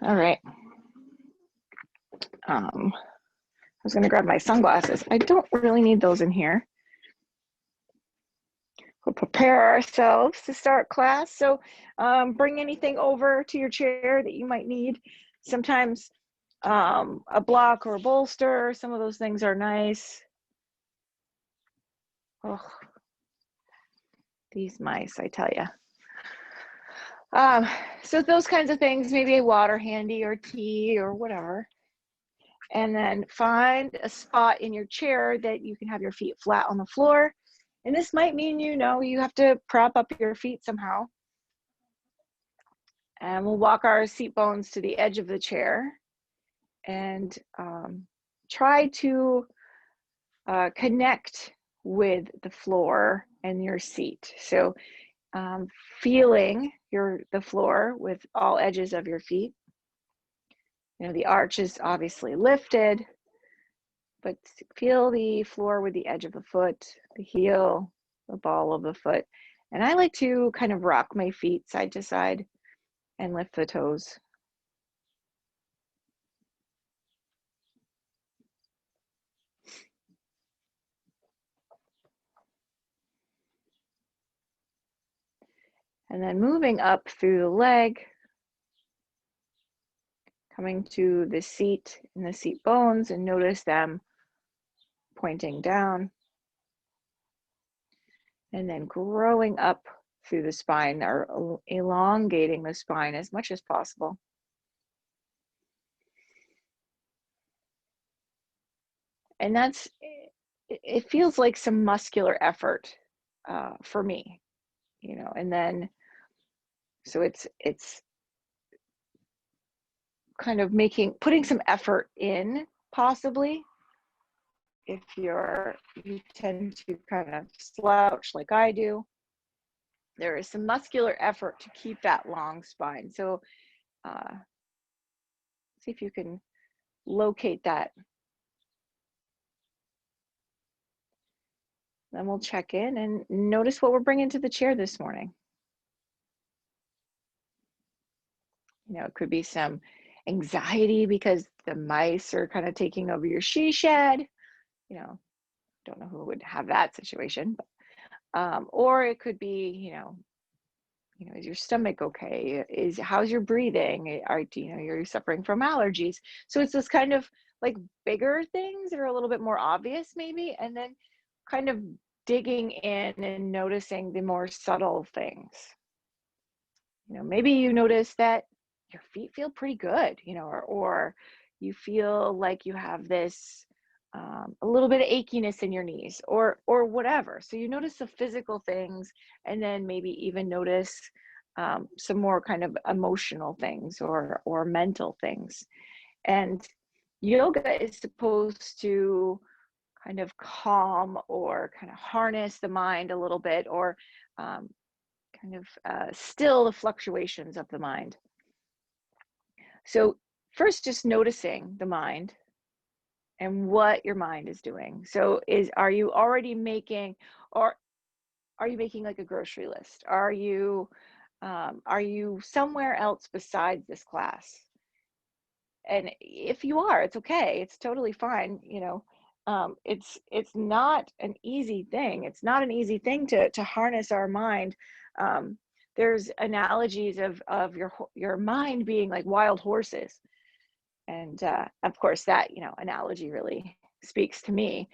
All right. I was going to grab my sunglasses. I don't really need those in here. We'll prepare ourselves to start class. So bring anything over to your chair that you might need. Sometimes a block or a bolster, some of those things are nice. Oh, these mice, I tell you. So those kinds of things, maybe a water handy or tea or whatever. And then find a spot in your chair that you can have your feet flat on the floor. And this might mean, you have to prop up your feet somehow. And we'll walk our seat bones to the edge of the chair and try to connect with the floor and your seat. So feeling the floor with all edges of your feet. The arch is obviously lifted, but feel the floor with the edge of the foot, the heel, the ball of the foot. And I like to kind of rock my feet side to side and lift the toes. And then moving up through the leg, coming to the seat and the seat bones, and notice them pointing down. And then growing up through the spine, or elongating the spine as much as possible. And it feels like some muscular effort for me, and then, so it's kind of putting some effort in, possibly. If you tend to kind of slouch like I do, there is some muscular effort to keep that long spine. So see if you can locate that. Then we'll check in and notice what we're bringing to the chair this morning. It could be some anxiety because the mice are kind of taking over your she shed. Don't know who would have that situation, but, or it could be, is your stomach okay? How's your breathing? You're suffering from allergies. So it's this kind of like bigger things that are a little bit more obvious maybe, and then kind of digging in and noticing the more subtle things. Maybe you notice that your feet feel pretty good, or you feel like you have this a little bit of achiness in your knees, or whatever. So you notice the physical things, and then maybe even notice some more kind of emotional things or mental things. And yoga is supposed to kind of calm or kind of harness the mind a little bit, or kind of still the fluctuations of the mind. So first, just noticing the mind and what your mind is doing. So are you already making, or are you making like a grocery list? Are you somewhere else besides this class? And if you are, it's okay. It's totally fine. It's not an easy thing. It's not an easy thing to harness our mind. There's analogies of your mind being like wild horses. And of course that, analogy really speaks to me,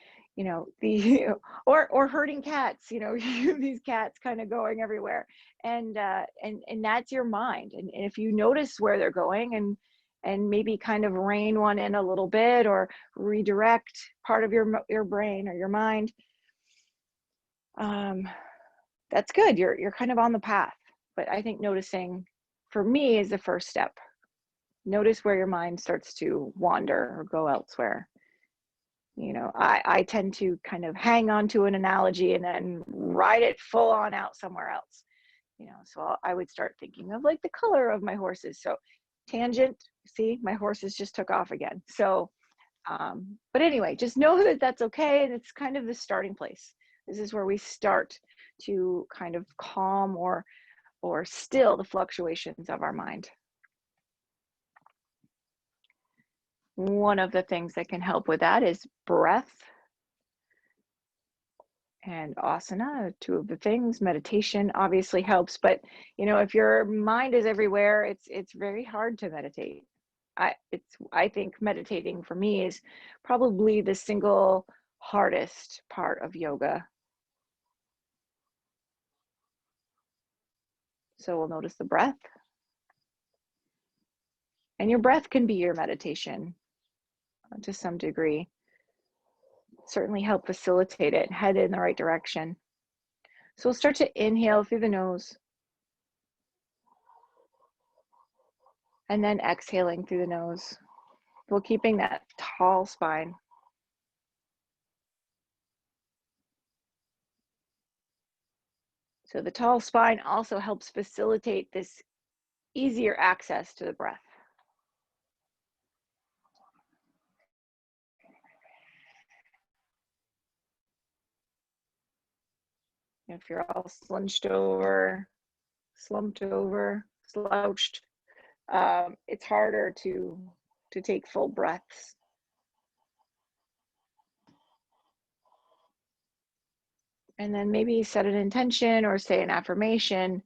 or herding cats, these cats kind of going everywhere. And that's your mind. And if you notice where they're going and maybe kind of rein one in a little bit, or redirect part of your brain or your mind, that's good. You're kind of on the path. But I think noticing, for me, is the first step. Notice where your mind starts to wander or go elsewhere. I tend to kind of hang on to an analogy and then ride it full on out somewhere else. So I would start thinking of like the color of my horses. So tangent, see, my horses just took off again. So, but anyway, just know that that's okay. And it's kind of the starting place. This is where we start to kind of calm or still the fluctuations of our mind. One of the things that can help with that is breath and asana, two of the things. Meditation obviously helps, but if your mind is everywhere, it's very hard to meditate. I think meditating for me is probably the single hardest part of yoga. So we'll notice the breath. And your breath can be your meditation to some degree. Certainly help facilitate it, head in the right direction. So we'll start to inhale through the nose and then exhaling through the nose, while keeping that tall spine. So the tall spine also helps facilitate this easier access to the breath. If you're all slumped over, slouched, it's harder to take full breaths. And then maybe set an intention or say an affirmation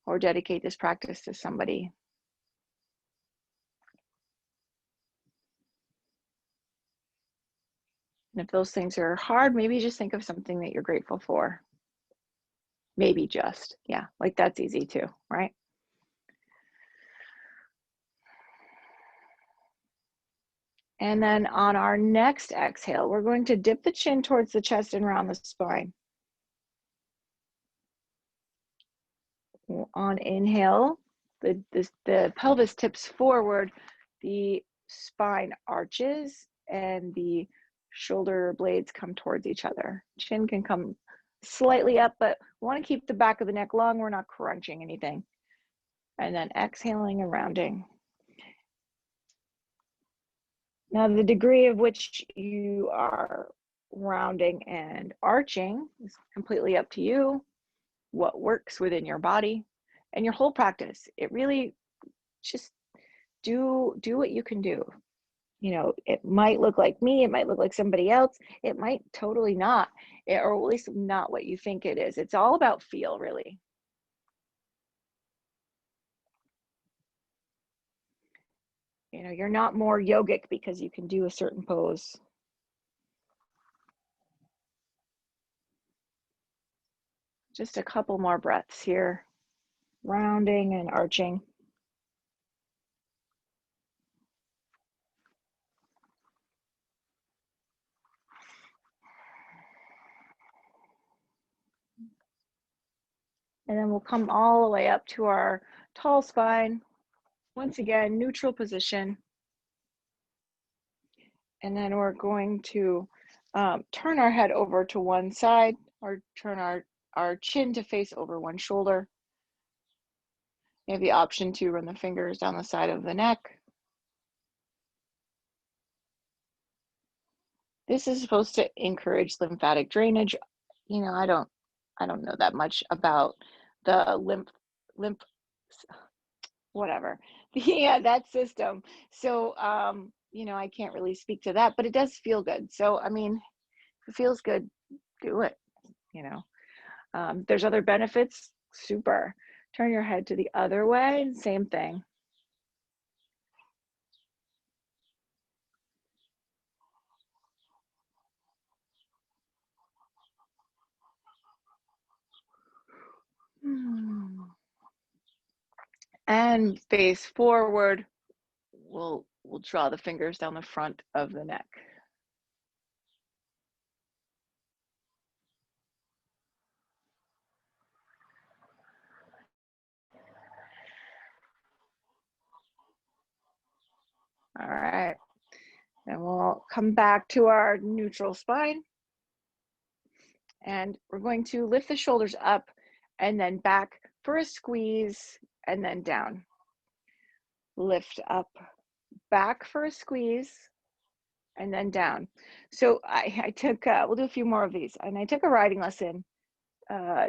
or dedicate this practice to somebody. And if those things are hard, maybe just think of something that you're grateful for. Maybe just, yeah, like that's easy too, right? And then on our next exhale, we're going to dip the chin towards the chest and round the spine. On inhale, the pelvis tips forward, the spine arches, and the shoulder blades come towards each other. Chin can come slightly up, but we want to keep the back of the neck long. We're not crunching anything. And then exhaling and rounding. Now, the degree of which you are rounding and arching is completely up to you, what works within your body and your whole practice. It really just do what you can do. It might look like me, it might look like somebody else, it might totally not, or at least not what you think it is. It's all about feel, really. You're not more yogic because you can do a certain pose. Just a couple more breaths here, rounding and arching. And then we'll come all the way up to our tall spine. Once again, neutral position. And then we're going to turn our head over to one side, or turn our chin to face over one shoulder. You have the option to run the fingers down the side of the neck. This is supposed to encourage lymphatic drainage. I don't know that much about the lymph whatever. Yeah, that system. So I can't really speak to that, but it does feel good. So I mean, if it feels good, do it. There's other benefits, super. Turn your head to the other way, same thing. And face forward. We'll draw the fingers down the front of the neck. All right. And we'll come back to our neutral spine. And we're going to lift the shoulders up and then back for a squeeze and then down. Lift up, back for a squeeze, and then down. So I took, we'll do a few more of these. And I took a riding lesson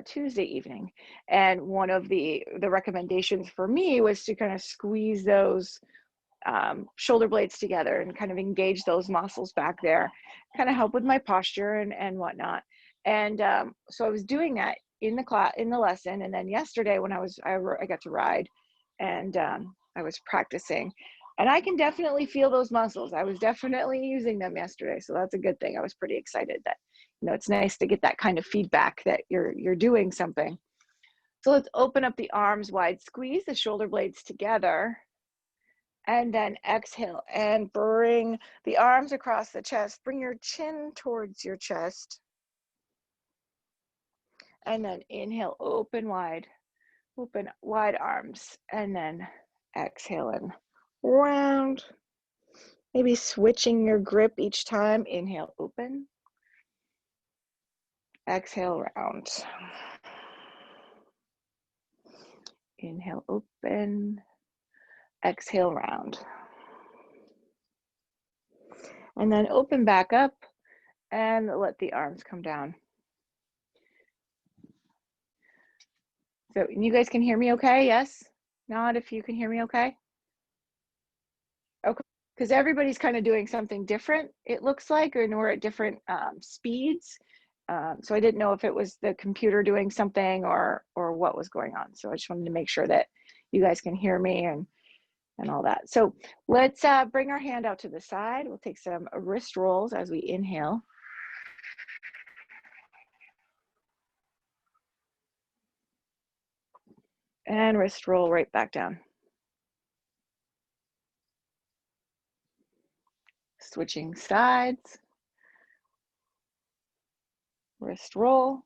Tuesday evening. And one of the recommendations for me was to kind of squeeze those shoulder blades together and kind of engage those muscles back there, kind of help with my posture and whatnot. And so I was doing that in the class, in the lesson. And then yesterday when I got to ride, and I was practicing, and I can definitely feel those muscles. I was definitely using them yesterday. So that's a good thing. I was pretty excited that, it's nice to get that kind of feedback that you're doing something. So let's open up the arms wide, squeeze the shoulder blades together, and then exhale and bring the arms across the chest. Bring your chin towards your chest. And then inhale, open wide arms, and then exhale and round. Maybe switching your grip each time. Inhale, open. Exhale, round. Inhale, open. Exhale, round. And then open back up and let the arms come down. So you guys can hear me okay? Yes? Nod if you can hear me okay? Okay, because everybody's kind of doing something different, it looks like, and we're at different speeds. So I didn't know if it was the computer doing something or what was going on. So I just wanted to make sure that you guys can hear me and all that. So let's bring our hand out to the side. We'll take some wrist rolls as we inhale. And wrist roll right back down. Switching sides. Wrist roll.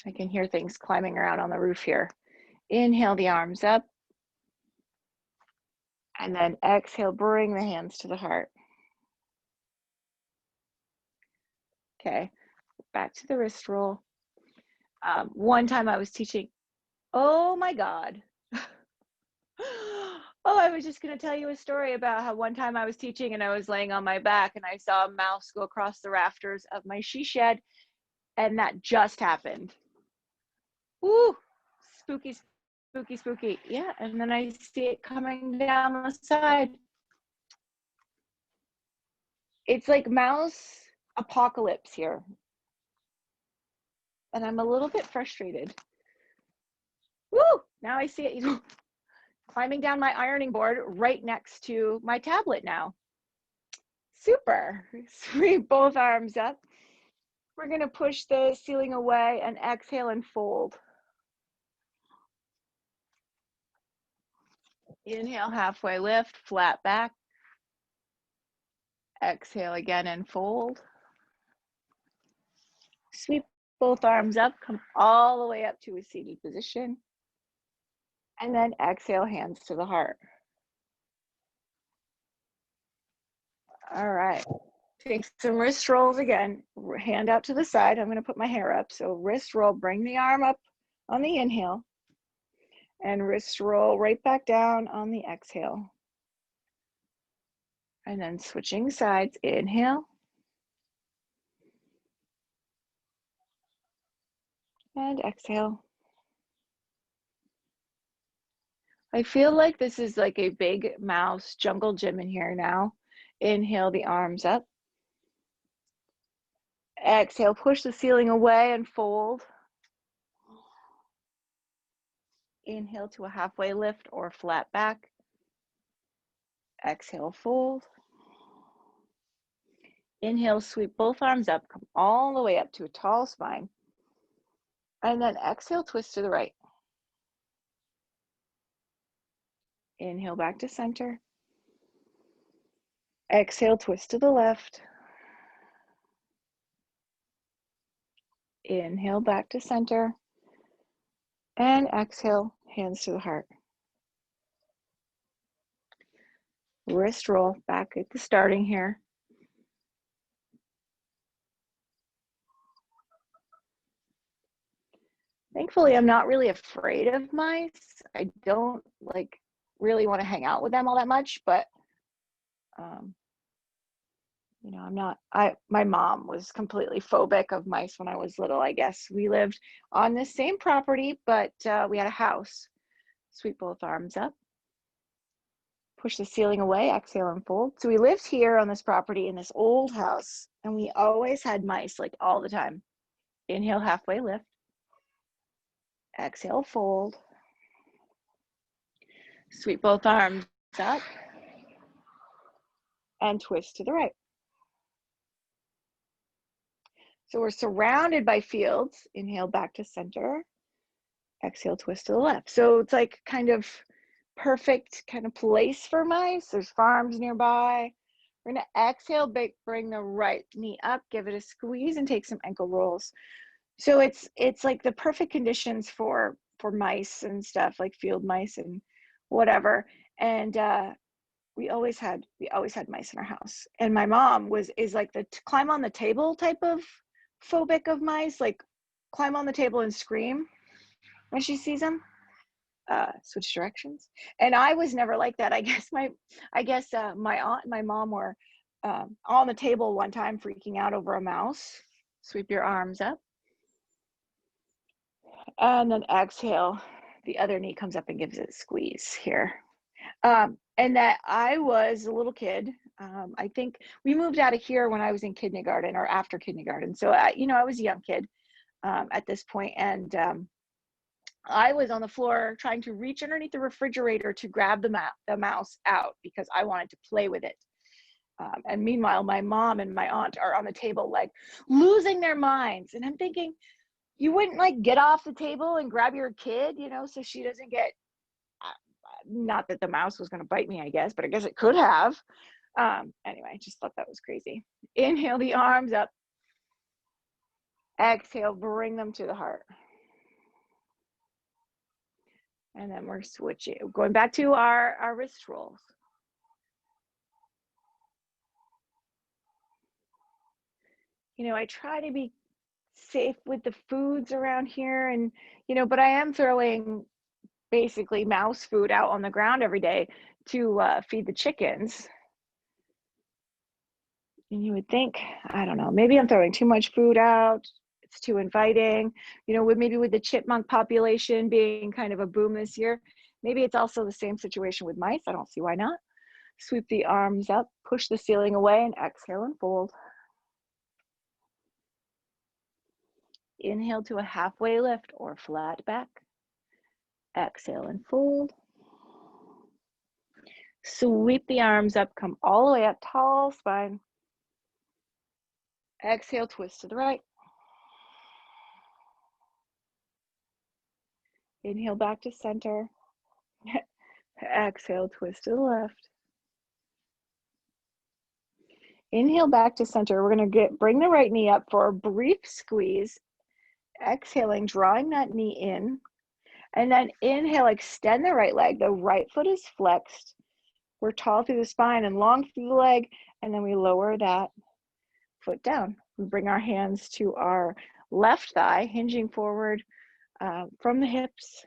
I can hear things climbing around on the roof here. Inhale the arms up. And then exhale, bring the hands to the heart. Okay, back to the wrist roll. One time I was teaching, oh my God. Oh, I was just going to tell you a story about how one time I was teaching and I was laying on my back and I saw a mouse go across the rafters of my she shed, and that just happened. Woo, spooky, spooky, spooky. Yeah, and then I see it coming down the side. It's like mouse apocalypse here. And I'm a little bit frustrated. Woo, now I see it climbing down my ironing board right next to my tablet now. Super. Sweep both arms up. We're going to push the ceiling away and exhale and fold. Inhale, halfway lift, flat back. Exhale again and fold. Sweep both arms up, come all the way up to a seated position. And then exhale, hands to the heart. All right. Take some wrist rolls again, hand out to the side. I'm going to put my hair up. So wrist roll, bring the arm up on the inhale, and wrist roll right back down on the exhale. And then switching sides, inhale. And exhale. I feel like this is like a big mouse jungle gym in here now. Inhale the arms up. Exhale, push the ceiling away and fold. Inhale to a halfway lift or flat back. Exhale, fold. Inhale, sweep both arms up, come all the way up to a tall spine. And then exhale, twist to the right. Inhale back to center. Exhale, twist to the left. Inhale back to center. And exhale, hands to the heart. Wrist roll back at the starting here. Thankfully, I'm not really afraid of mice. I don't really want to hang out with them all that much, but You know, my mom was completely phobic of mice when I was little, I guess. We lived on the same property, but we had a house. Sweep both arms up. Push the ceiling away, exhale and fold. So we lived here on this property in this old house, and we always had mice, like all the time. Inhale, halfway lift. Exhale, fold. Sweep both arms up and twist to the right. So we're surrounded by fields. Inhale, back to center. Exhale, twist to the left. So it's like kind of perfect kind of place for mice. There's farms nearby. We're gonna exhale, bring the right knee up, give it a squeeze, and take some ankle rolls. So it's like the perfect conditions for mice and stuff, like field mice and whatever. And we always had mice in our house. And my mom is like the climb on the table type of phobic of mice, like climb on the table and scream when she sees them. Switch directions. And I was never like that. I guess my aunt and my mom were on the table one time freaking out over a mouse. Sweep your arms up. And then exhale. The other knee comes up and gives it a squeeze here. And that I was a little kid. I think we moved out of here when I was in kindergarten or after kindergarten. So I was a young kid at this point, and I was on the floor trying to reach underneath the refrigerator to grab the mouse out because I wanted to play with it. And meanwhile, my mom and my aunt are on the table, like losing their minds. And I'm thinking, you wouldn't like get off the table and grab your kid, so she doesn't get, not that the mouse was going to bite me, I guess, but I guess it could have. Anyway, I just thought that was crazy. Inhale the arms up. Exhale, bring them to the heart. And then we're switching, going back to our wrist rolls. I try to be safe with the foods around here, and but I am throwing basically mouse food out on the ground every day to feed the chickens. And you would think, I don't know, maybe I'm throwing too much food out. It's too inviting, with the chipmunk population being kind of a boom this year. Maybe it's also the same situation with mice. I don't see why not. Sweep the arms up, push the ceiling away, and exhale and fold. Inhale to a halfway lift or flat back. Exhale and fold. Sweep the arms up, come all the way up, tall spine. Exhale, twist to the right. Inhale back to center. Exhale, twist to the left. Inhale back to center. We're going to bring the right knee up for a brief squeeze. Exhaling, drawing that knee in. And then inhale, extend the right leg. The right foot is flexed. We're tall through the spine and long through the leg. And then we lower that foot down. We bring our hands to our left thigh, hinging forward from the hips.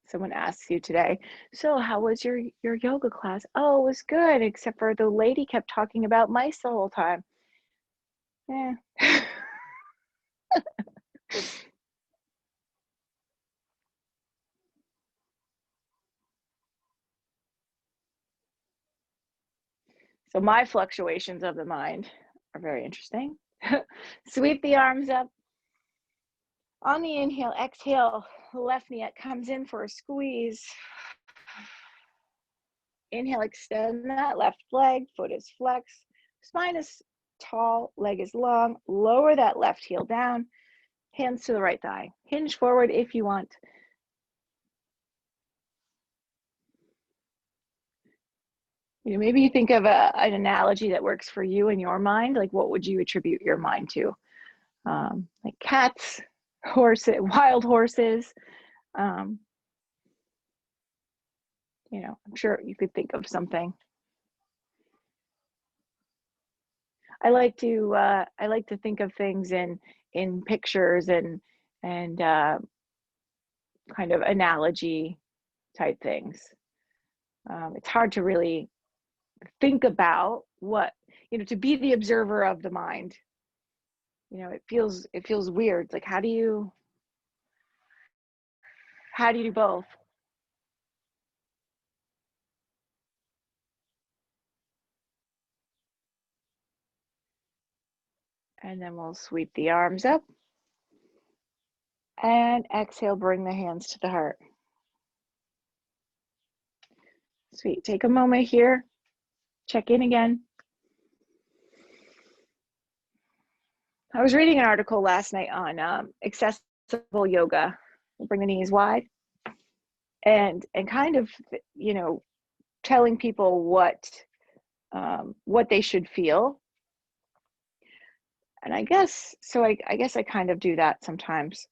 Someone asks you today, so how was your yoga class? Oh, it was good, except for the lady kept talking about mice the whole time. Yeah. So my fluctuations of the mind are very interesting. Sweep the arms up. On the inhale, exhale, left knee comes in for a squeeze. Inhale, extend that left leg, foot is flexed, spine is tall, leg is long. Lower that left heel down, hands to the right thigh. Hinge forward if you want. Maybe you think of an analogy that works for you in your mind. Like, what would you attribute your mind to? Like cats, horses, wild horses. I'm sure you could think of something. I like to think of things in pictures and kind of analogy type things. It's hard to really think about what, to be the observer of the mind. It feels weird. It's like, how do you do both? And then we'll sweep the arms up and exhale, bring the hands to the heart. Sweet. Take a moment here. Check in again. I was reading an article last night on accessible yoga. Bring the knees wide, and kind of, telling people what they should feel. And I guess I kind of do that sometimes.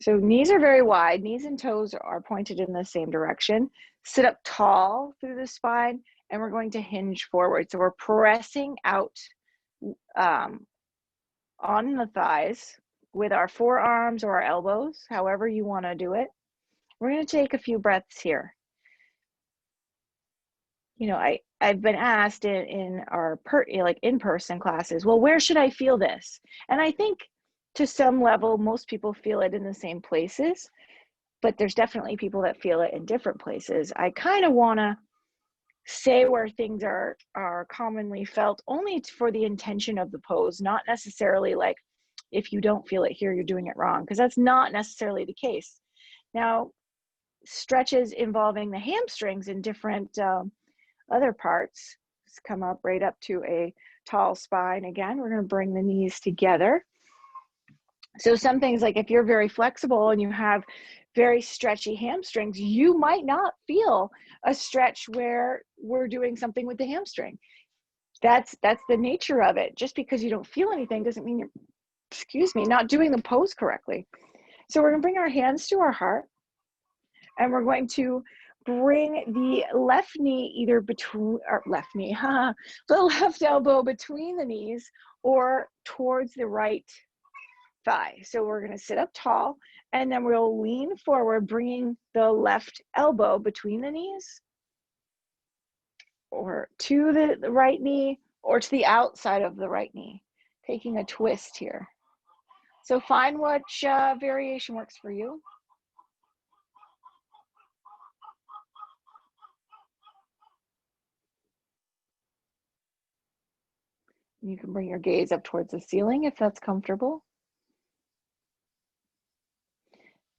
So knees are very wide. Knees and toes are pointed in the same direction. Sit up tall through the spine, and we're going to hinge forward. So we're pressing out on the thighs with our forearms or our elbows, however you want to do it. We're going to take a few breaths here. I've been asked in our in-person classes, well, where should I feel this? And I think to some level, most people feel it in the same places, but there's definitely people that feel it in different places. I kind of want to say where things are commonly felt, only for the intention of the pose, not necessarily like, if you don't feel it here, you're doing it wrong, because that's not necessarily the case. Now, stretches involving the hamstrings in different other parts, just come up right up to a tall spine. Again, we're going to bring the knees together. So some things, like if you're very flexible and you have very stretchy hamstrings, you might not feel a stretch where we're doing something with the hamstring. That's the nature of it. Just because you don't feel anything doesn't mean you're, not doing the pose correctly. So we're going to bring our hands to our heart, and we're going to bring the left knee either between, or left knee, the left elbow between the knees or towards the right thigh. So we're going to sit up tall, and then we'll lean forward, bringing the left elbow between the knees or to the right knee or to the outside of the right knee, taking a twist here. So find which variation works for you. You can bring your gaze up towards the ceiling if that's comfortable.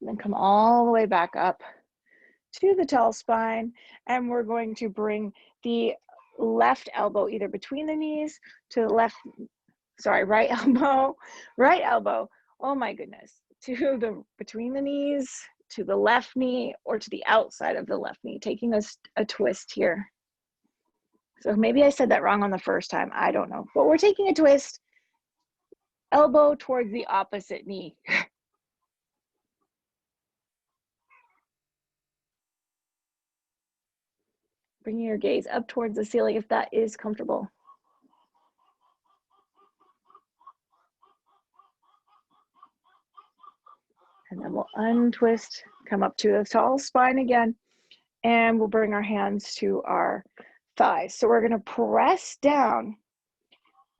And then come all the way back up to the tall spine, and we're going to bring the left elbow either between the knees to the right elbow, oh my goodness, between the knees, to the left knee, or to the outside of the left knee, taking a twist here. So maybe I said that wrong on the first time, I don't know, but we're taking a twist, elbow towards the opposite knee. Bringing your gaze up towards the ceiling if that is comfortable. And then we'll untwist, come up to the tall spine again, and we'll bring our hands to our thighs. So we're going to press down,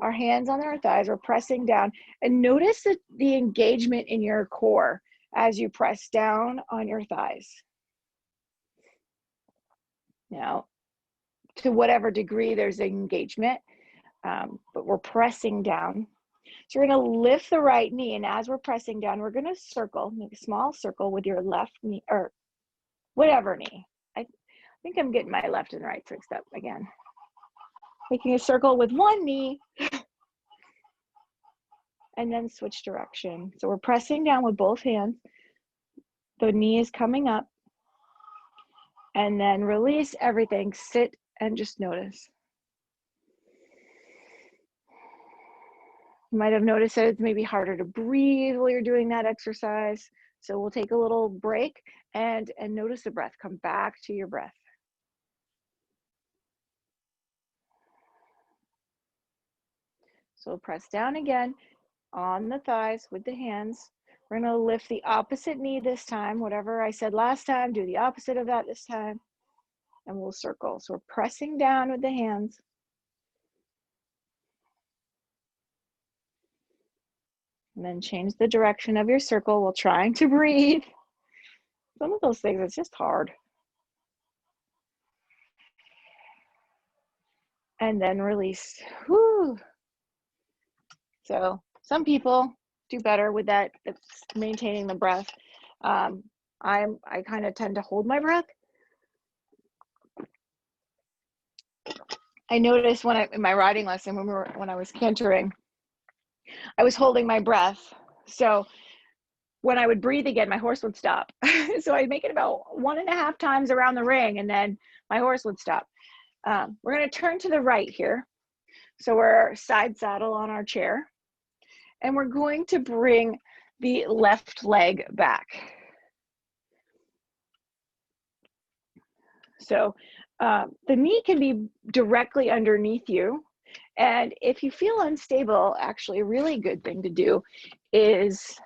our hands on our thighs, we're pressing down, and notice the engagement in your core as you press down on your thighs. Now, to whatever degree there's engagement, but we're pressing down. So we're going to lift the right knee, and as we're pressing down, we're going to make a small circle with your left knee, or whatever knee. I think I'm getting my left and right mixed up again. Making a circle with one knee, and then switch direction. So we're pressing down with both hands. The knee is coming up, and then release everything. Sit and just notice. You might have noticed that it's maybe harder to breathe while you're doing that exercise. So we'll take a little break and notice the breath. Come back to your breath. So we'll press down again on the thighs with the hands. We're going to lift the opposite knee this time. Whatever I said last time, do the opposite of that this time. And we'll circle. So we're pressing down with the hands. And then change the direction of your circle while trying to breathe. Some of those things, it's just hard. And then release. Whew. So some people do better with that. It's maintaining the breath. I kind of tend to hold my breath. I noticed in my riding lesson when I was cantering, I was holding my breath. So when I would breathe again, my horse would stop. So I'd make it about 1.5 times around the ring, and then my horse would stop. We're going to turn to the right here. So we're side saddle on our chair, and we're going to bring the left leg back. So the knee can be directly underneath you. And if you feel unstable, actually a really good thing to do is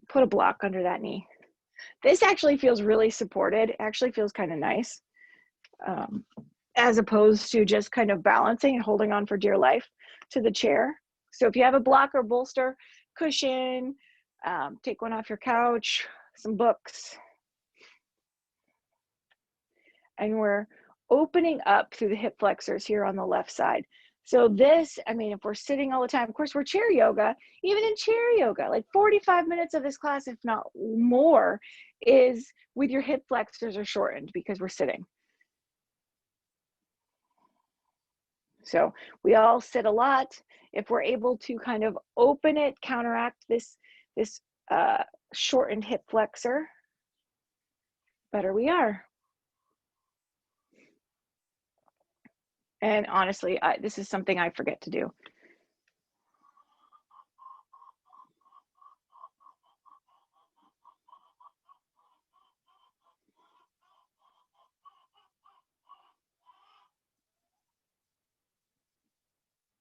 put a block under that knee. This actually feels really supported. It actually feels kind of nice, as opposed to just kind of balancing and holding on for dear life to the chair. So if you have a block or bolster, cushion, take one off your couch, some books. And we're opening up through the hip flexors here on the left side. So this, I mean, if we're sitting all the time, of course, we're chair yoga, even in chair yoga, like 45 minutes of this class, if not more, is with your hip flexors are shortened because we're sitting. So we all sit a lot. If we're able to kind of open it, counteract this shortened hip flexor, better we are. And honestly, this is something I forget to do.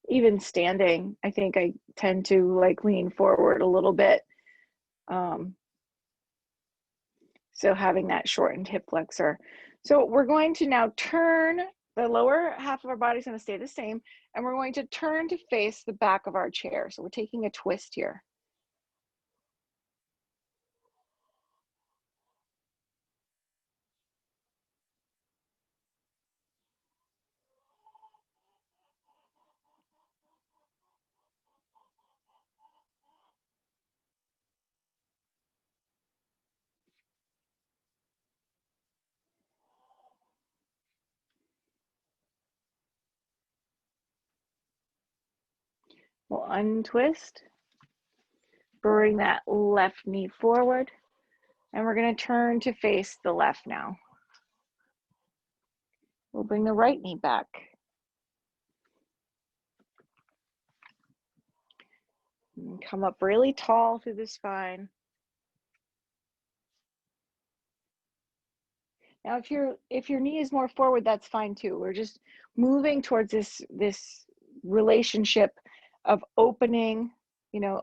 Even standing, I think I tend to like lean forward a little bit. So having that shortened hip flexor. So we're going to now turn, the lower half of our body is going to stay the same, and we're going to turn to face the back of our chair. So we're taking a twist here. We'll untwist, bring that left knee forward, and we're going to turn to face the left now. We'll bring the right knee back. And come up really tall through the spine. Now, if your knee is more forward, that's fine too. We're just moving towards this relationship of opening, you know,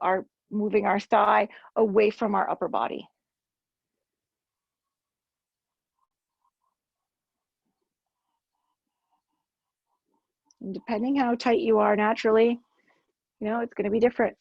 moving our thigh away from our upper body. And depending how tight you are naturally, you know, it's going to be different.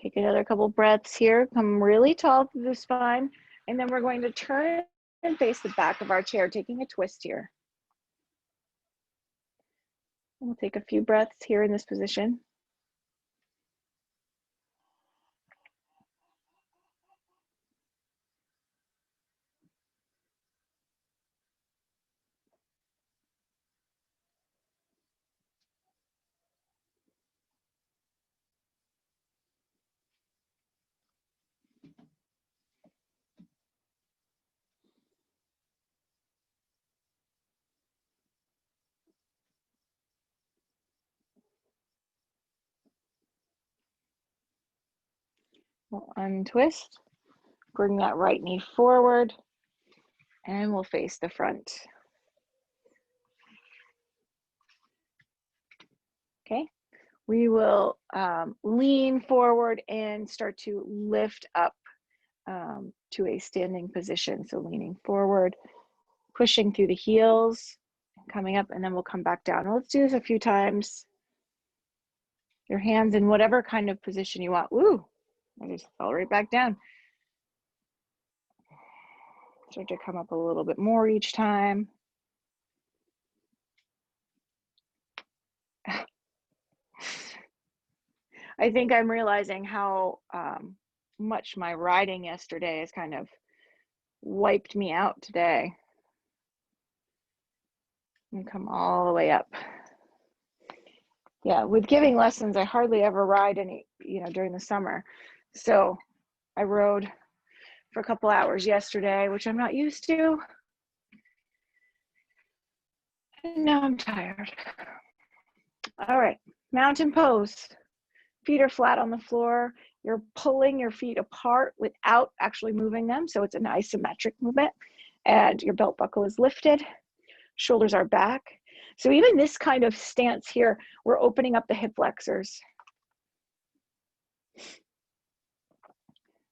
Take another couple breaths here. Come really tall through the spine. And then we're going to turn and face the back of our chair, taking a twist here. We'll take a few breaths here in this position. We'll untwist, bring that right knee forward, and we'll face the front. Okay, we will lean forward and start to lift up to a standing position. So leaning forward, pushing through the heels, coming up, and then we'll come back down. Let's do this a few times. Your hands in whatever kind of position you want. Ooh, I just fell right back down. Start to come up a little bit more each time. I think I'm realizing how much my riding yesterday has kind of wiped me out today. And come all the way up. Yeah, with giving lessons, I hardly ever ride any, during the summer. So I rode for a couple hours yesterday, which I'm not used to. And now I'm tired. All right, mountain pose. Feet are flat on the floor. You're pulling your feet apart without actually moving them. So it's an isometric movement. And your belt buckle is lifted. Shoulders are back. So even this kind of stance here, we're opening up the hip flexors.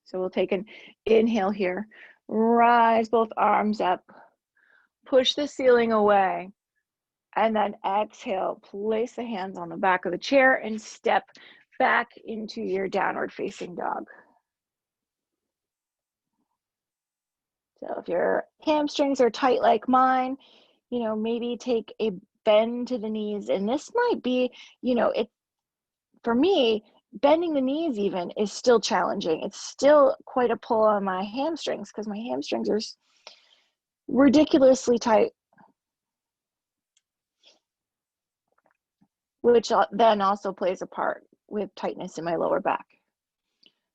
So we'll take an inhale here. Rise both arms up. Push the ceiling away. And then exhale, place the hands on the back of the chair and step back into your downward facing dog. So if your hamstrings are tight like mine, maybe take a bend to the knees. And this might be, for me, bending the knees even is still challenging. It's still quite a pull on my hamstrings because my hamstrings are ridiculously tight, which then also plays a part with tightness in my lower back.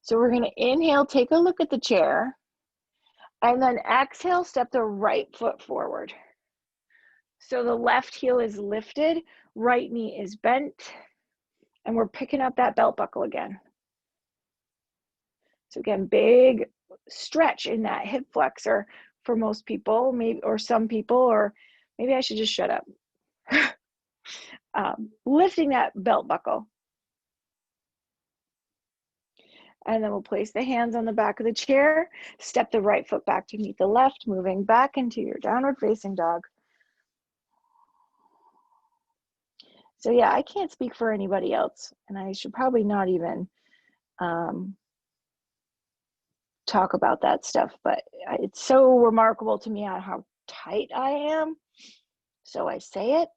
So we're going to inhale, take a look at the chair, and then exhale, step the right foot forward. So the left heel is lifted, right knee is bent, and we're picking up that belt buckle again. So again, big stretch in that hip flexor for most people, maybe, or some people, or maybe I should just shut up. Lifting that belt buckle. And then we'll place the hands on the back of the chair, step the right foot back to meet the left, moving back into your downward facing dog. So yeah, I can't speak for anybody else, and I should probably not even talk about that stuff, but it's so remarkable to me how tight I am. So I say it,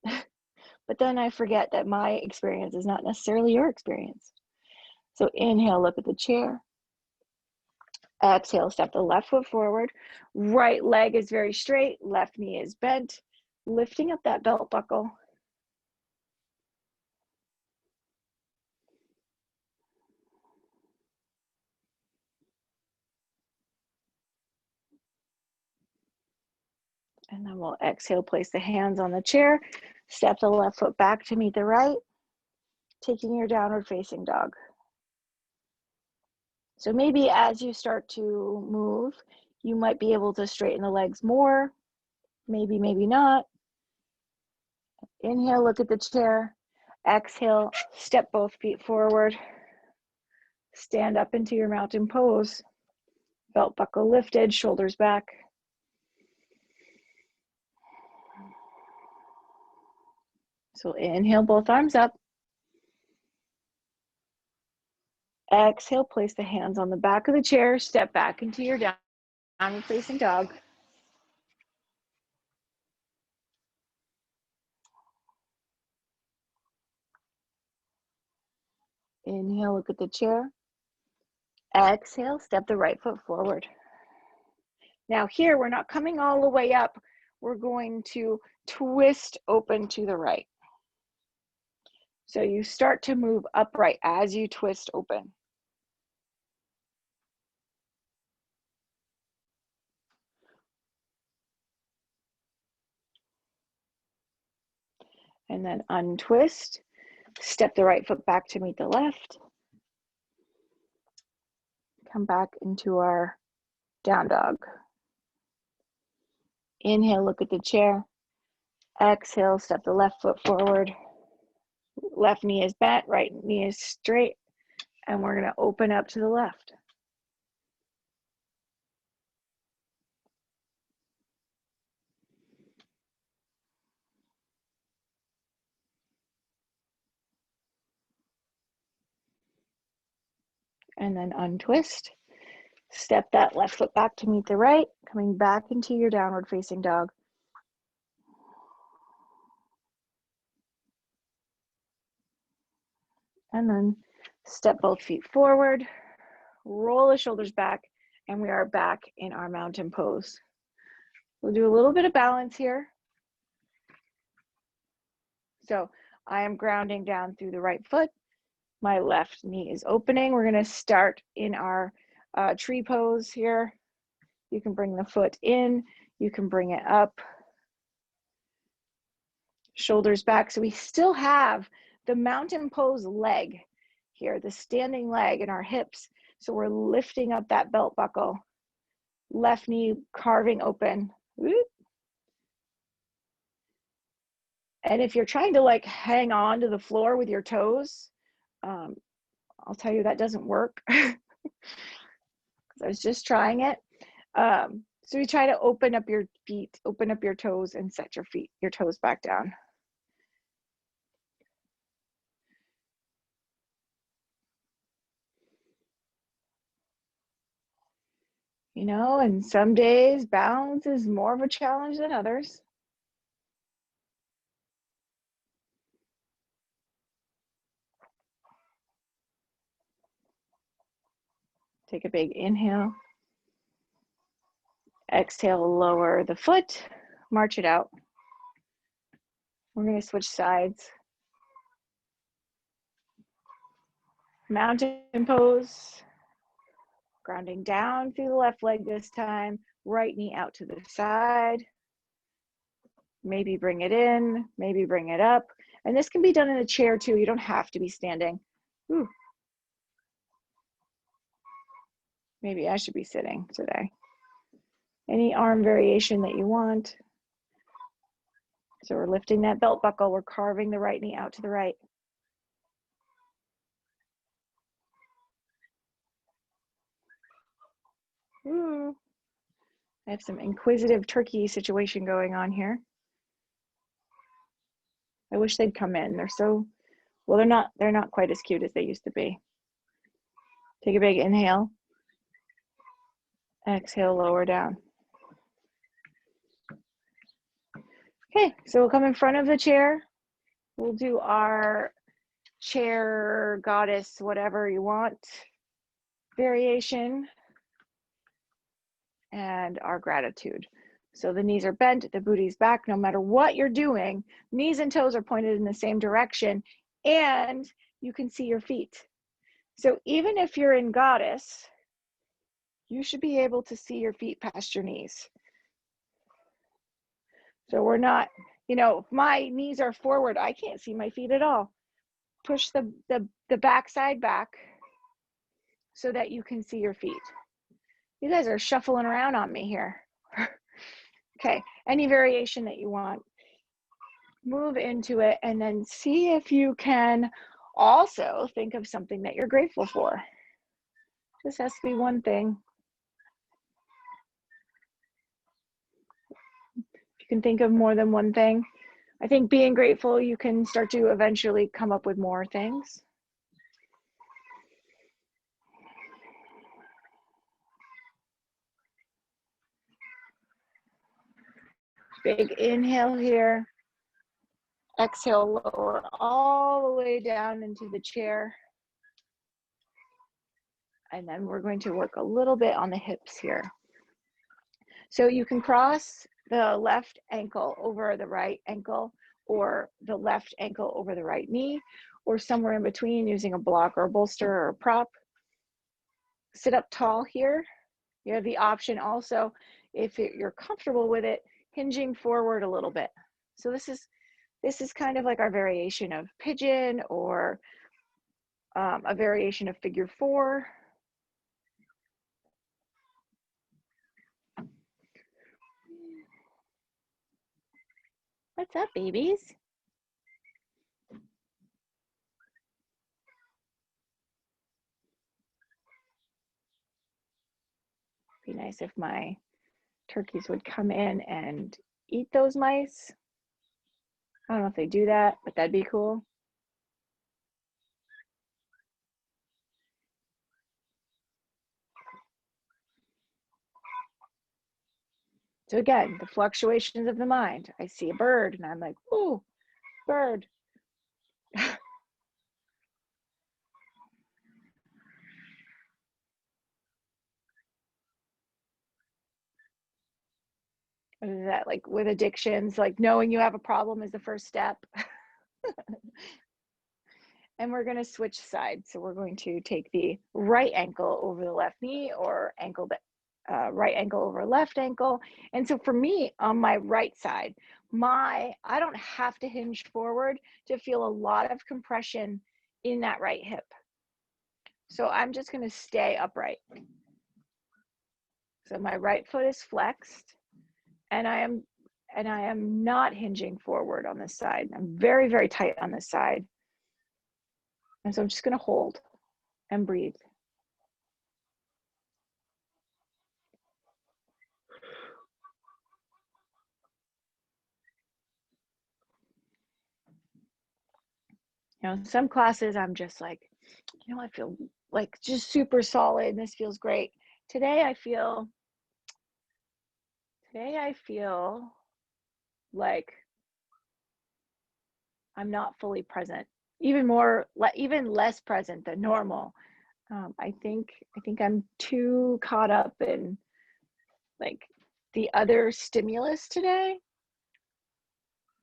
but then I forget that my experience is not necessarily your experience. So inhale, look at the chair. Exhale, step the left foot forward. Right leg is very straight, left knee is bent, lifting up that belt buckle. And then we'll exhale, place the hands on the chair, step the left foot back to meet the right, taking your downward facing dog. So maybe as you start to move, you might be able to straighten the legs more, maybe not. Inhale, look at the chair. Exhale, step both feet forward. Stand up into your mountain pose. Belt buckle lifted, shoulders back. So inhale, both arms up. Exhale, place the hands on the back of the chair, step back into your downward facing dog. Inhale, look at the chair. Exhale, step the right foot forward. Now here, we're not coming all the way up. We're going to twist open to the right. So you start to move upright as you twist open. And then untwist, step the right foot back to meet the left. come back into our down dog. Inhale, look at the chair. Exhale, step the left foot forward. Left knee is bent, right knee is straight, and we're going to open up to the left. And then untwist. Step that left foot back to meet the right, coming back into your downward facing dog. And then step both feet forward, roll the shoulders back, and we are back in our mountain pose. We'll do a little bit of balance here. So I am grounding down through the right foot. My left knee is opening. We're going to start in our tree pose here. You can bring the foot in, you can bring it up, shoulders back. So we still have the mountain pose leg here, the standing leg in our hips. So we're lifting up that belt buckle, left knee carving open. Whoop. And if you're trying to like hang on to the floor with your toes, I'll tell you that doesn't work. I was just trying it. So you try to open up your feet, open up your toes, and set your toes back down. You know, and some days balance is more of a challenge than others. Take a big inhale. Exhale, lower the foot, march it out. We're going to switch sides. Mountain pose. Grounding down through the left leg this time. Right knee out to the side. Maybe bring it in, maybe bring it up. And this can be done in a chair too. You don't have to be standing. Ooh. Maybe I should be sitting today. Any arm variation that you want. So we're lifting that belt buckle. We're carving the right knee out to the right. Ooh. I have some inquisitive turkey situation going on here. I wish they'd come in. They're so, well, they're not quite as cute as they used to be. Take a big inhale. Exhale, lower down. Okay, so we'll come in front of the chair. We'll do our chair, goddess, whatever you want, variation, and our gratitude. So the knees are bent, the booty's back. No matter what you're doing, knees and toes are pointed in the same direction, and you can see your feet. So even if you're in goddess, you should be able to see your feet past your knees. So we're not, you know, if my knees are forward, I can't see my feet at all. Push the backside back so that you can see your feet. You guys are shuffling around on me here. Okay, any variation that you want. Move into it and then see if you can also think of something that you're grateful for. Just has to be one thing. You can think of more than one thing. I think being grateful, you can start to eventually come up with more things. Big inhale here. Exhale, lower all the way down into the chair. And then we're going to work a little bit on the hips here. So you can cross the left ankle over the right ankle, or the left ankle over the right knee, or somewhere in between using a block or a bolster or a prop. Sit up tall here. You have the option also, if you're comfortable with it, hinging forward a little bit. So this is kind of like our variation of pigeon, or a variation of figure 4. What's up, babies? Be nice if my turkeys would come in and eat those mice. I don't know if they do that, but that'd be cool. So again, the fluctuations of the mind. I see a bird and I'm like, ooh, bird. Is that like with addictions, like knowing you have a problem is the first step. And we're going to switch sides. So we're going to take the right ankle over the left knee, or right ankle over left ankle. And so for me, on my right side, I don't have to hinge forward to feel a lot of compression in that right hip. So I'm just going to stay upright. So my right foot is flexed, and I am not hinging forward on this side. I'm very, very tight on this side. And so I'm just going to hold and breathe. You know, some classes I'm just like, you know, I feel like just super solid. This feels great. Today I feel like I'm not fully present, even less present than normal. I think I'm too caught up in like the other stimulus today.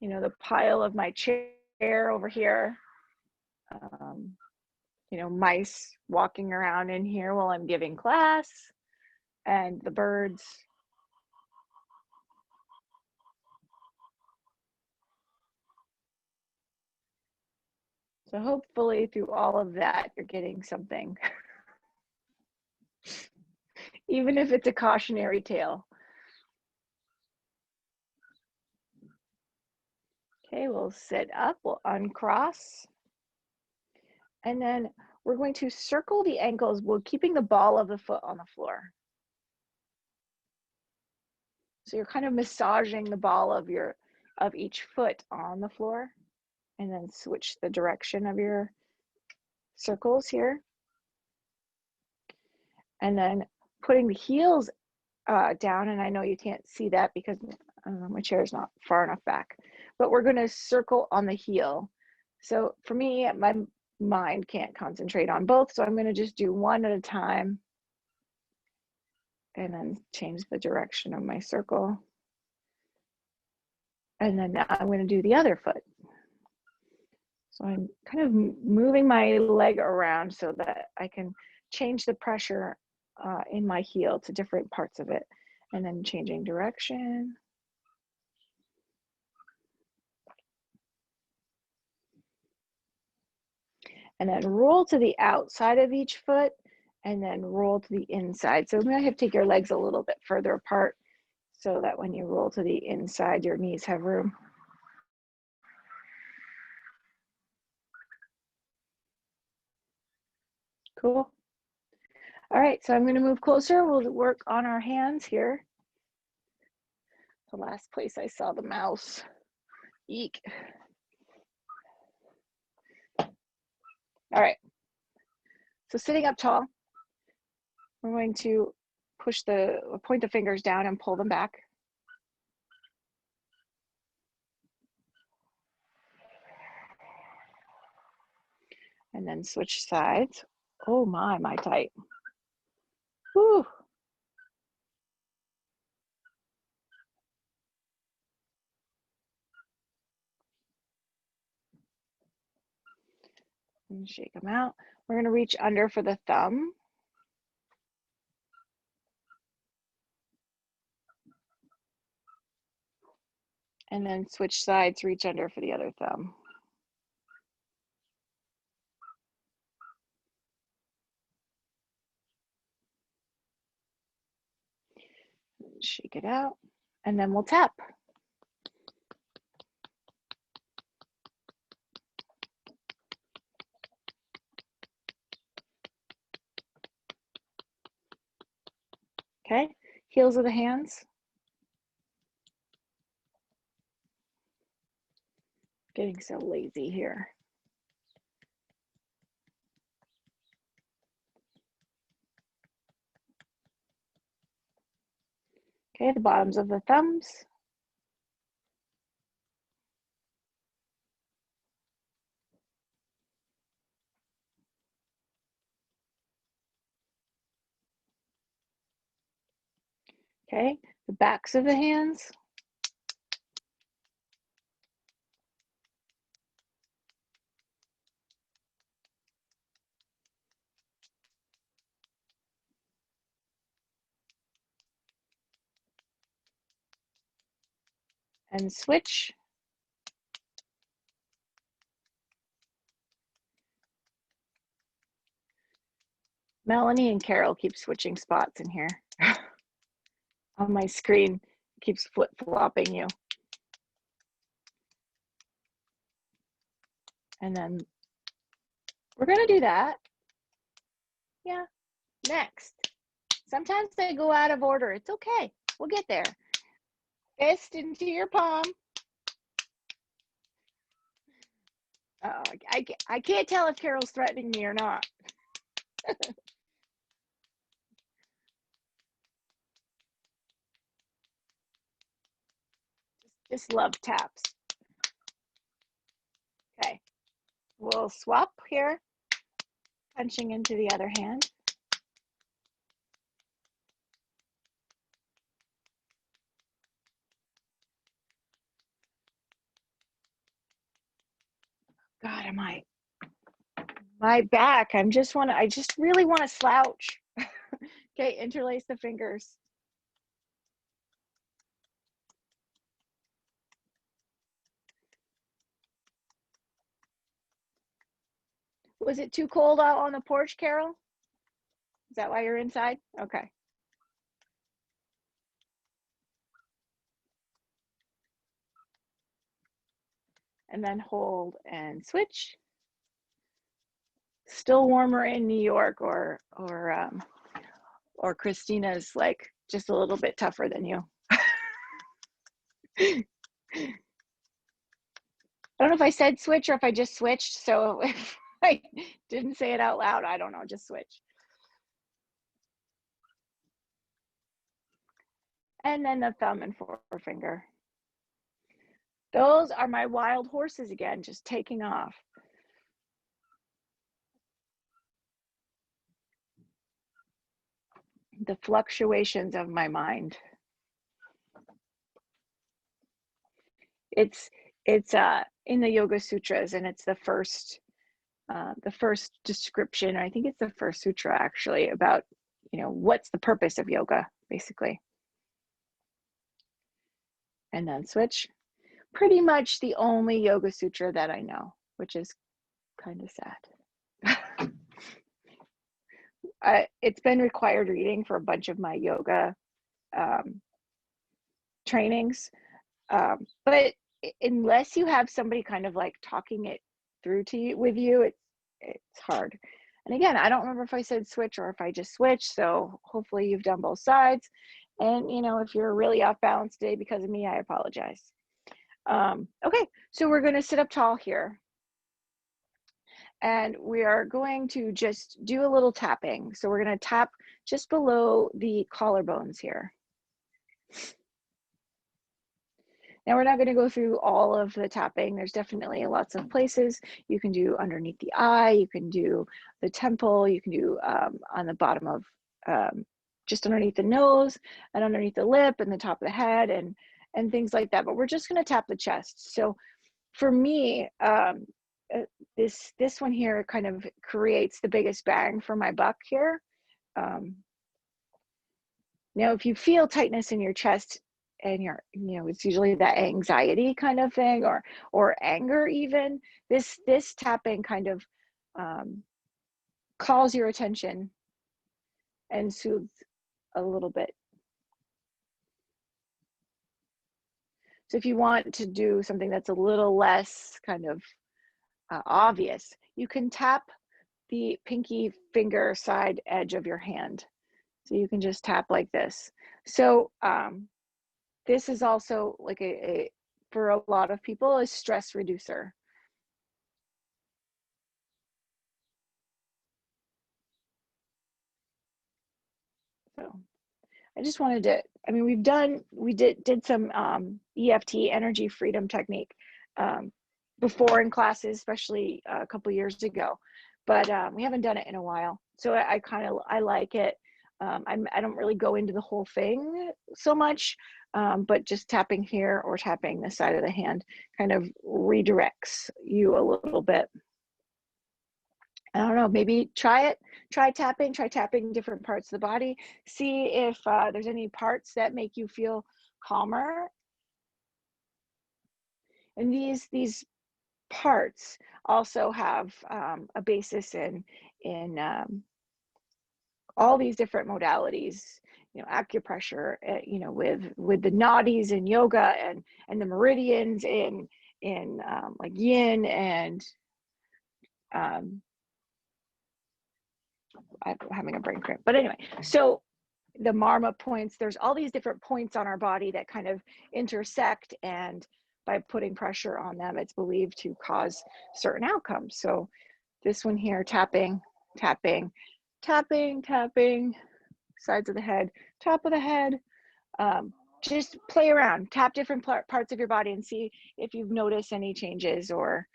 You know, the pile of my chair over here. You know, mice walking around in here while I'm giving class, and the birds. So hopefully through all of that, you're getting something, even if it's a cautionary tale. Okay, we'll sit up, we'll uncross, and then we're going to circle the ankles while keeping the ball of the foot on the floor. So you're kind of massaging the ball of each foot on the floor, and then switch the direction of your circles here. And then putting the heels down, and I know you can't see that because my chair is not far enough back, but we're going to circle on the heel. So for me, my mind can't concentrate on both, so I'm going to just do one at a time and then change the direction of my circle. And then now I'm going to do the other foot. So I'm kind of moving my leg around so that I can change the pressure in my heel to different parts of it, and then changing direction. And then roll to the outside of each foot, and then roll to the inside. So you might have to take your legs a little bit further apart so that when you roll to the inside, your knees have room. Cool. All right, so I'm going to move closer. We'll work on our hands here. The last place I saw the mouse. Eek. All right. So sitting up tall, we're going to point the fingers down and pull them back. And then switch sides. Oh my tight. Whew. And shake them out. We're going to reach under for the thumb. And then switch sides, reach under for the other thumb. Shake it out. And then we'll tap. heels of the hands. Getting so lazy here. Okay, the bottoms of the thumbs. Okay, the backs of the hands. And switch. Melanie and Carol keep switching spots in here. On my screen, keeps flip-flopping you. And then we're gonna do that. Yeah, next. Sometimes they go out of order. It's okay, we'll get there. Fist into your palm. Oh, I can't tell if Carol's threatening me or not. Just love taps. Okay, we'll swap here, punching into the other hand. God, my back. I just really want to slouch. Okay, interlace the fingers. Was it too cold out on the porch, Carol? Is that why you're inside? Okay. And then hold and switch. Still warmer in New York, or Christina's like just a little bit tougher than you. I don't know if I said switch or if I just switched. So if I didn't say it out loud, I don't know, just switch. And then the thumb and forefinger. Those are my wild horses again, just taking off. The fluctuations of my mind. It's in the Yoga Sutras, and it's the first description. I think it's the first sutra actually about, what's the purpose of yoga, basically. And then switch. Pretty much the only Yoga Sutra that I know, which is kind of sad. It's been required reading for a bunch of my yoga trainings, but unless you have somebody kind of like talking it through to you with you, it's hard. And again, I don't remember if I said switch or if I just switched, so hopefully you've done both sides. And if you're really off balance today because of me, I apologize. Okay, so we're going to sit up tall here. And we are going to just do a little tapping. So we're going to tap just below the collarbones here. Now we're not going to go through all of the tapping. There's definitely lots of places. You can do underneath the eye, you can do the temple, you can do on the bottom of, just underneath the nose and underneath the lip and the top of the head and things like that. But we're just going to tap the chest. So for me, this one here kind of creates the biggest bang for my buck here. Now, if you feel tightness in your chest and it's usually that anxiety kind of thing, or anger even, this tapping kind of calls your attention and soothes a little bit. So if you want to do something that's a little less kind of obvious, you can tap the pinky finger side edge of your hand So you can just tap like this. So this is also like for a lot of people, a stress reducer. So I just wanted to, I mean, we did some EFT, energy freedom technique, um, before in classes, especially a couple years ago, but we haven't done it in a while. So I like it. I don't really go into the whole thing so much, but just tapping here or tapping the side of the hand kind of redirects you a little bit. I don't know, maybe try it. Try tapping different parts of the body. See if there's any parts that make you feel calmer. And these parts also have a basis in all these different modalities. You know, acupressure. You know, with the nadis in yoga and the meridians in like yin and I'm having a brain cramp. But anyway, so the marma points, there's all these different points on our body that kind of intersect, and by putting pressure on them, it's believed to cause certain outcomes. So this one here, tapping, tapping, tapping, tapping, sides of the head, top of the head. Just play around, tap different parts of your body and see if you've noticed any changes or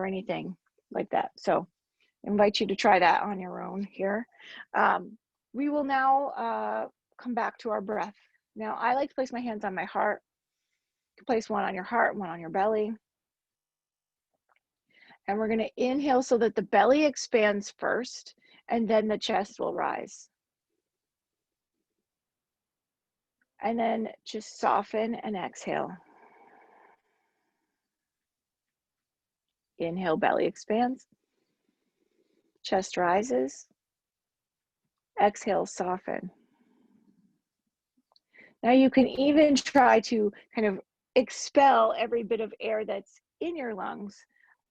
anything like that. So I invite you to try that on your own here. We will now come back to our breath. Now, I like to place my hands on my heart. You can place one on your heart, one on your belly. And we're going to inhale so that the belly expands first, and then the chest will rise. And then just soften and exhale. Inhale, belly expands. Chest rises. Exhale, soften. Now you can even try to kind of expel every bit of air that's in your lungs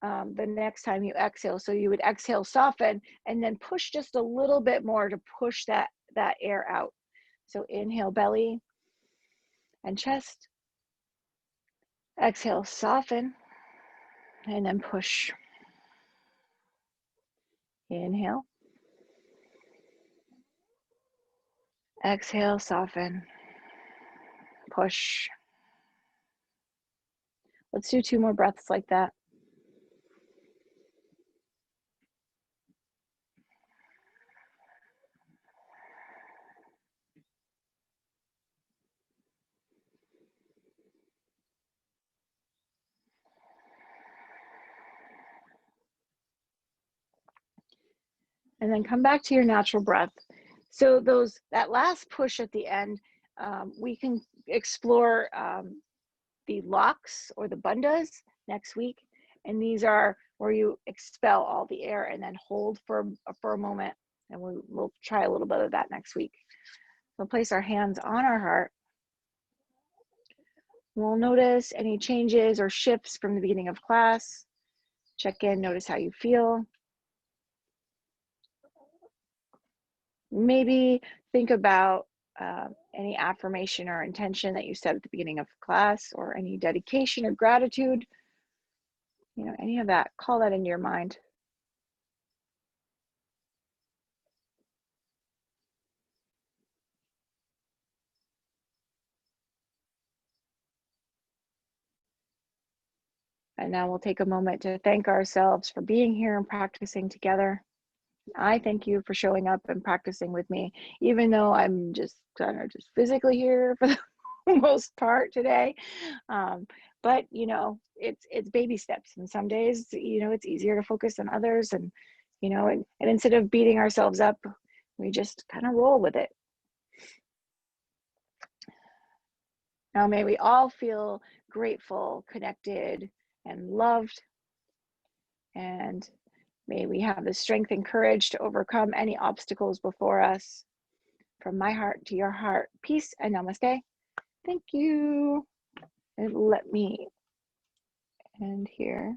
the next time you exhale. So you would exhale, soften, and then push just a little bit more to push that air out. So inhale, belly and chest. Exhale, soften, and then push. Inhale. Exhale, soften, push. Let's do 2 more breaths like that. And then come back to your natural breath. So that last push at the end, we can explore the locks or the bandhas next week. And these are where you expel all the air and then hold for a moment. And we'll try a little bit of that next week. We'll place our hands on our heart. We'll notice any changes or shifts from the beginning of class. Check in, notice how you feel. Maybe think about any affirmation or intention that you said at the beginning of class, or any dedication or gratitude, you know, any of that, call that into your mind. And now we'll take a moment to thank ourselves for being here and practicing together. I thank you for showing up and practicing with me, even though I'm just kind of just physically here for the most part today. But you know, it's baby steps, and some days, you know, it's easier to focus than others, and you know, and instead of beating ourselves up, we just kind of roll with it. Now may we all feel grateful, connected, and loved, and may we have the strength and courage to overcome any obstacles before us. From my heart to your heart, peace and namaste. Thank you. And let me end here.